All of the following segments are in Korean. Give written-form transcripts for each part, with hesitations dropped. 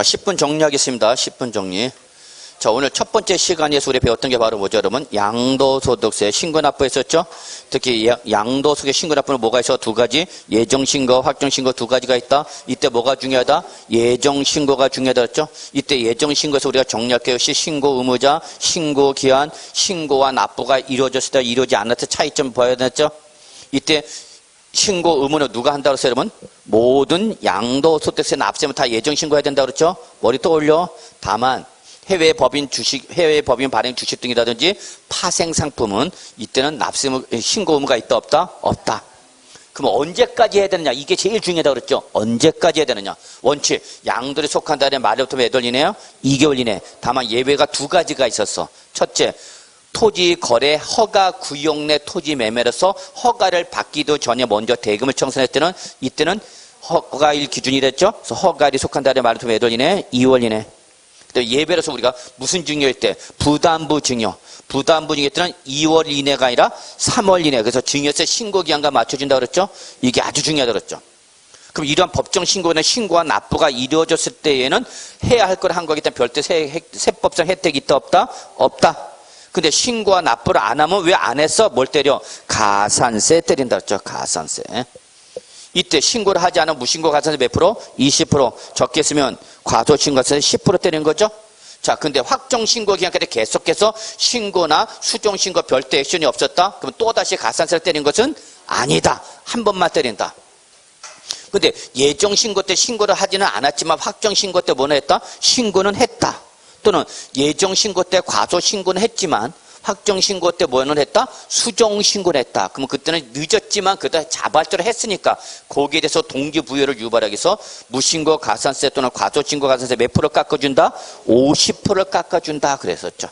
자, 10분 정리하겠습니다. 10분 정리. 자, 오늘 첫 번째 시간에서 우리 배웠던 게 바로 뭐죠, 여러분? 양도소득세 신고납부 했었죠? 특히 양도소득세 신고납부는 뭐가 있어? 두 가지. 예정신고, 확정신고 두 가지가 있다. 이때 뭐가 중요하다? 예정신고가 중요하다 그랬죠? 이때 예정신고에서 우리가 정리할게요. 신고 의무자, 신고 기한, 신고와 납부가 이루어졌을 때, 이루어지지 않았을 때 차이점 봐야 되겠죠? 이때 신고 의무는 누가 한다고 했어요, 여러분? 모든 양도소득세 납세는 다 예정신고해야 된다고 그랬죠? 머리 떠올려. 다만, 해외 법인 발행 주식 등이라든지 파생 상품은 이때는 납세 신고 의무가 있다 없다? 없다. 그럼 언제까지 해야 되느냐? 이게 제일 중요하다고 그랬죠? 언제까지 해야 되느냐? 원칙, 양도에 속한다는 말부터 몇 월 이내요? 2개월 이내. 다만 예외가 두 가지가 있었어. 첫째, 토지 거래 허가 구역 내 토지 매매로서 허가를 받기도 전에 먼저 대금을 청산할 때는 이때는 허가일 기준이 됐죠? 그래서 허가일이 속한다는 말부터 몇 월 이내? 2월 이내. 예배로서 우리가 무슨 증여일 때? 부담부 증여. 부담부 증여 때는 2월 이내가 아니라 3월 이내. 그래서 증여세 신고기한과 맞춰준다고 그랬죠? 이게 아주 중요하다고 그랬죠. 그럼 이러한 법정 신고나 신고와 납부가 이루어졌을 때에는 해야 할 걸 한 거기 때문에 별도 세법상 혜택이 있다 없다? 없다. 근데 신고와 납부를 안 하면 왜 안 했어? 뭘 때려? 가산세 때린다 그랬죠? 가산세. 이때 신고를 하지 않으면 무신고 가산세 몇 프로? 20%. 적게 쓰면 과소신고세 10% 때리는 거죠. 자, 근데 확정신고 기간까지 계속해서 신고나 수정신고 별도 액션이 없었다? 그럼 또다시 가산세를 때린 것은 아니다. 한 번만 때린다. 근데 예정신고 때 신고를 하지는 않았지만 확정신고 때 뭐는 했다? 신고는 했다. 또는 예정신고 때 과소신고는 했지만 확정신고 때 뭐는 했다? 수정신고를 했다. 그러면 그때는 늦었지만 그때 자발적으로 했으니까 거기에 대해서 동기부여를 유발하기 위해서 무신고 가산세 또는 과소신고 가산세 몇 프로 깎아준다? 50%를 깎아준다 그랬었죠.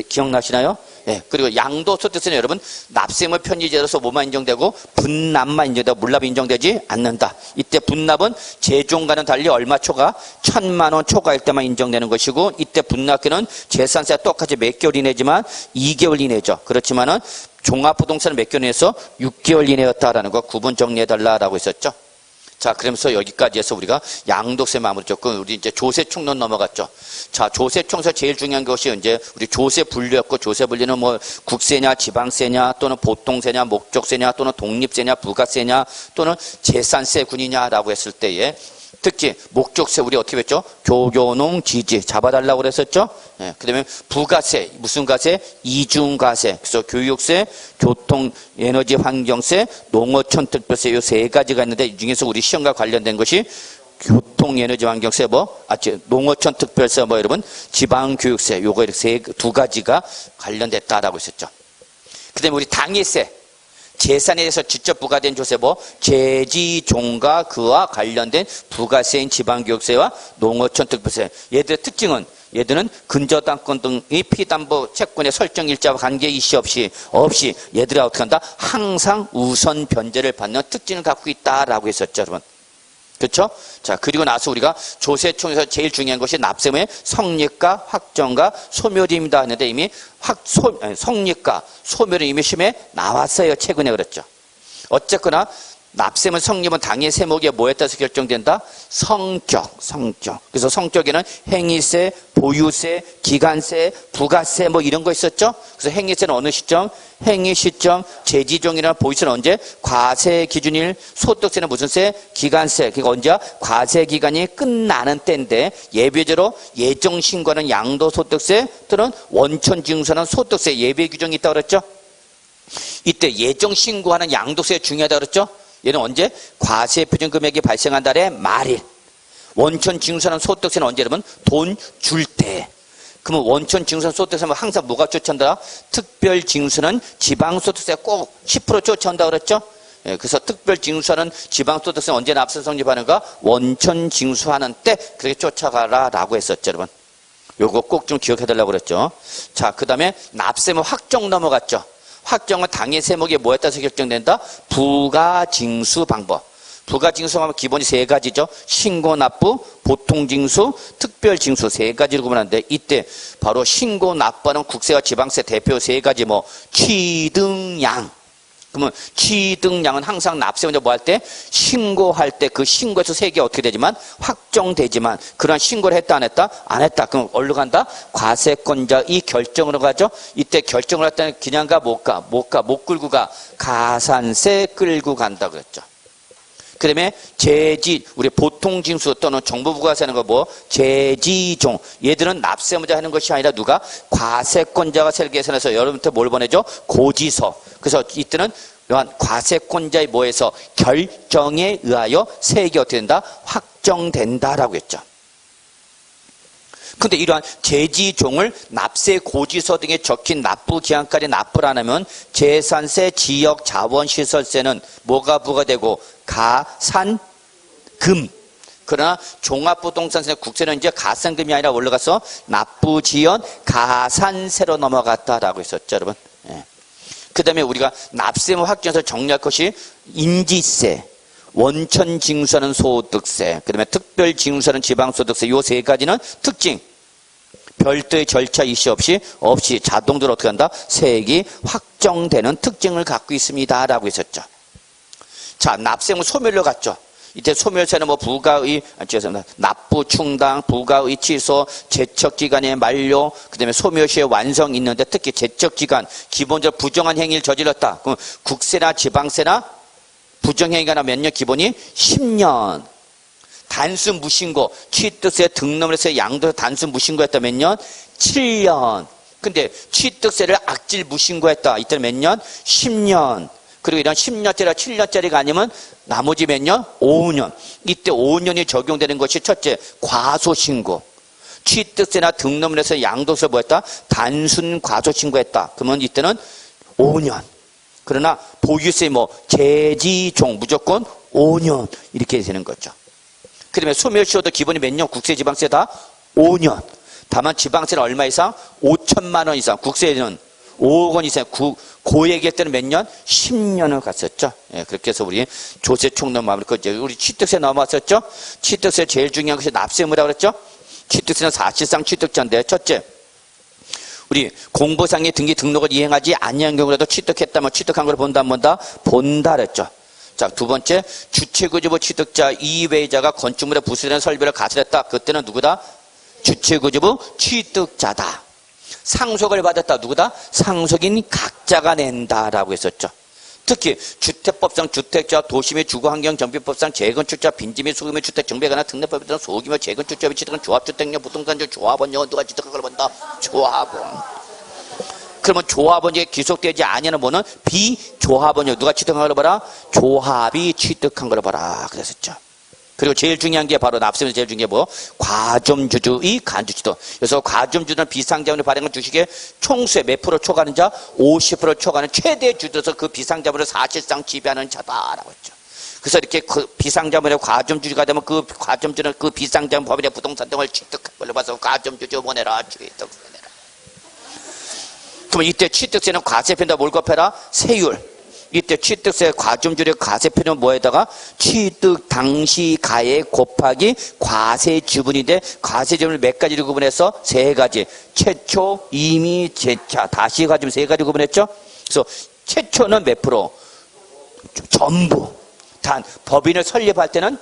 기억나시나요? 예. 그리고 양도소득세는 여러분 납세의무 편의제로서 뭐만 인정되고 분납만 인정되고 물납이 인정되지 않는다. 이때 분납은 재종과는 달리 얼마 초과? 1,000만 원 초과일 때만 인정되는 것이고 이때 분납기는 재산세와 똑같이 몇 개월 이내지만 2개월 이내죠. 그렇지만은 종합부동산은 몇 개월 이내에서 6개월 이내였다라는 거 구분 정리해달라라고 했었죠. 자, 그러면서 여기까지 해서 우리가 양도세 마무리 줬고, 우리 이제 조세총론 넘어갔죠. 자, 조세총에서 제일 중요한 것이 이제 우리 조세 분류였고, 조세 분류는 뭐 국세냐, 지방세냐, 또는 보통세냐, 목적세냐, 또는 독립세냐, 부가세냐, 또는 재산세군이냐라고 했을 때에 특히 목적세 우리 어떻게 했죠? 교교농 지지 잡아달라고 그랬었죠. 예, 그다음에 부가세 무슨 가세? 이중가세. 그래서 교육세, 교통, 에너지, 환경세, 농어촌 특별세 이 세 가지가 있는데 이 중에서 우리 시험과 관련된 것이 교통, 에너지, 환경세 농어촌 특별세 여러분 지방교육세 요거 이렇게 두 가지가 관련됐다라고 했었죠. 그다음에 우리 당일세. 재산에 대해서 직접 부과된 조세 재지종과 그와 관련된 부가세인 지방교육세와 농어촌 특별세. 얘들의 특징은 얘들은 근저당권 등의 피담보 채권의 설정 일자와 관계 이시 없이 얘들이 어떻게 한다? 항상 우선 변제를 받는 특징을 갖고 있다라고 했었죠, 여러분. 그렇죠? 자, 그리고 나서 우리가 조세총에서 제일 중요한 것이 납세의무의 성립과 확정과 소멸입니다 했는데 이미 성립과 소멸은 이미 시험에 나왔어요. 최근에 그랬죠. 어쨌거나 납세의무 성립은 당의 세목에 뭐에 따라서 결정된다? 성격. 그래서 성격에는 행위세, 보유세, 기간세, 부가세 이런 거 있었죠? 그래서 행위세는 어느 시점? 행위 시점, 재지종이나 보유세는 언제? 과세 기준일, 소득세는 무슨 세? 기간세. 그러니까 언제야? 과세 기간이 끝나는 때인데 예외적으로 예정신고는 양도소득세 또는 원천징수는 소득세 예외 규정이 있다고 그랬죠? 이때 예정신고하는 양도세 중요하다고 그랬죠? 얘는 언제? 과세 표준 금액이 발생한 달의 말일. 원천 징수하는 소득세는 언제? 여러분 돈 줄 때. 그러면 원천 징수하는 소득세는 항상 뭐가 쫓아온다? 특별 징수는 지방소득세 꼭 10% 쫓아온다 그랬죠? 예, 그래서 특별 징수하는 지방소득세는 언제 납세 성립하는가? 원천 징수하는 때 그렇게 쫓아가라라고 했었죠, 여러분. 요거 꼭 좀 기억해달라고 그랬죠. 자, 그 다음에 납세의무 확정 넘어갔죠. 확정은 당의 세목에 뭐에 따라서 결정된다? 부가징수 방법. 부가징수 하면 기본이 세 가지죠. 신고납부, 보통징수, 특별징수 세 가지로 구분하는데 이때 바로 신고납부는 국세와 지방세 대표 세 가지 취등양. 그러면 취득량은 항상 납세문제 뭐 할 때? 신고할 때 그 신고에서 세액이 어떻게 되지만 확정되지만 그런 신고를 했다 안 했다? 안 했다. 그럼 어디로 간다? 과세권자 이 결정으로 가죠. 이때 결정을 할 때는 그냥 가 못 가. 못 끌고 가. 가산세 끌고 간다 그랬죠. 그 다음에 제지, 우리 보통징수 또는 정부부가세 하는 거 뭐? 제지종. 얘들은 납세문제 하는 것이 아니라 누가? 과세권자가 세를 계산해서 여러분한테 뭘 보내죠? 고지서. 그래서 이때는 이러한 과세권자의 뭐에서 결정에 의하여 세액이 어떻게 된다? 확정된다라고 했죠. 근데 이러한 제지종을 납세 고지서 등에 적힌 납부 기한까지 납부를 안 하면 재산세, 지역 자원시설세는 뭐가 부과되고 가산금. 그러나 종합부동산세 국세는 이제 가산금이 아니라 올라가서 납부지연 가산세로 넘어갔다라고 했었죠, 여러분. 예. 그 다음에 우리가 납세무 확정해서 정리할 것이 인지세, 원천징수하는 소득세, 그 다음에 특별징수하는 지방소득세 요 세 가지는 특징. 별도의 절차 이시 없이 자동적으로 어떻게 한다? 세액이 확정되는 특징을 갖고 있습니다. 라고 했었죠. 자, 납세무 소멸로 갔죠. 이때 소멸세는 뭐 죄송합니다. 납부 충당, 부가의 취소, 제척기간의 만료, 그 다음에 소멸시의 완성이 있는데 특히 제척기간, 기본적으로 부정한 행위를 저질렀다. 그럼 국세나 지방세나 부정행위가 나 몇 년? 기본이 10년. 단순 무신고, 취득세 등록을 해서 양도세 단순 무신고했다 몇 년? 7년. 근데 취득세를 악질 무신고했다. 이때는 몇 년? 10년. 그리고 이런 10년짜리가 7년짜리가 아니면 나머지 몇 년? 5년. 이때 5년이 적용되는 것이 첫째, 과소신고. 취득세나 등록을 해서 양도세 뭐했다? 단순 과소신고했다. 그러면 이때는 5년. 그러나 보유세 뭐 제지종 무조건 5년 이렇게 되는 거죠. 그 다음에 소멸시효도 기본이 몇 년? 국세 지방세 다 5년. 다만 지방세는 얼마 이상? 5천만 원 이상. 국세는 5억 원 이상. 고액일 때는 몇 년? 10년을 갔었죠. 예, 그렇게 해서 우리 조세 총론 마무리. 우리 취득세 넘어왔었죠. 취득세 제일 중요한 것이 납세무라고 그랬죠. 취득세는 사실상 취득자인데 첫째, 우리 공보상의 등기 등록을 이행하지 아니한 경우라도 취득했다면 취득한 걸 본다 안 본다? 본다 그랬죠. 자, 두 번째, 주체구주부 취득자 이외자가 건축물에 부수되는 설비를 가설했다. 그때는 누구다? 주체구주부 취득자다. 상속을 받았다. 누구다? 상속인 각자가 낸다라고 했었죠. 특히 주택법상 주택자, 도시및 주거환경정비법상 재건축자, 빈지 및 소규모 주택 정비에 관한 특례법에 따른 소규모 재건축자 및 취득한 조합주택용 부동산주 조합원용은 누가 취득한 걸 본다? 조합원. 그러면 조합원에 기속되지 아니하는 뭐는 비조합원이요. 누가 취득한 걸 봐라? 조합이 취득한 걸 봐라. 그랬었죠. 그리고 제일 중요한 게 바로 납세에서 제일 중요한 게 뭐? 과점주주의 간주치도. 그래서 과점주주는 비상자본을 발행한 주식의 총수의 몇 프로 초과하는 자? 50% 초과하는 최대 주주로서 그 비상자본을 사실상 지배하는 자다라고 했죠. 그래서 이렇게 그 비상자본의 과점주주가 되면 그 과점주는 그 비상자본 법인의 부동산 등을 취득한 걸로 봐서 과점주주 보내라. 취득해내라. 그러면 이때 취득세는 과세표에다 뭘 곱해라? 세율. 이때 취득세 과점주의 과세표는 뭐에다가 취득 당시 가액 곱하기 과세 지분인데 과세 지분을 몇 가지로 구분해서 세 가지. 최초, 임의, 재차. 다시 가지고 세 가지 구분했죠? 그래서 최초는 몇 프로? 전부. 단 법인을 설립할 때는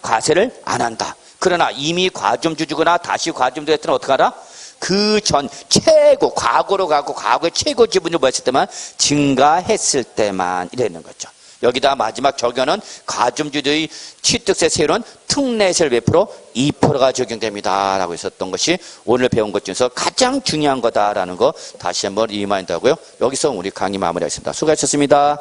과세를 안 한다. 그러나 이미 과점주주거나 다시 과점주의 때는 어떻게 하라? 그 전 최고 과거로 가고 과거의 최고 지분을 뭐 했을 때만 증가했을 때만 이랬는 거죠. 여기다 마지막 적용은 과점주주의 취득세 세율은 특례세율 몇 프로? 2%가 적용됩니다 라고 했었던 것이 오늘 배운 것 중에서 가장 중요한 거다라는 거 다시 한번 리마인드하고요. 여기서 우리 강의 마무리하겠습니다. 수고하셨습니다.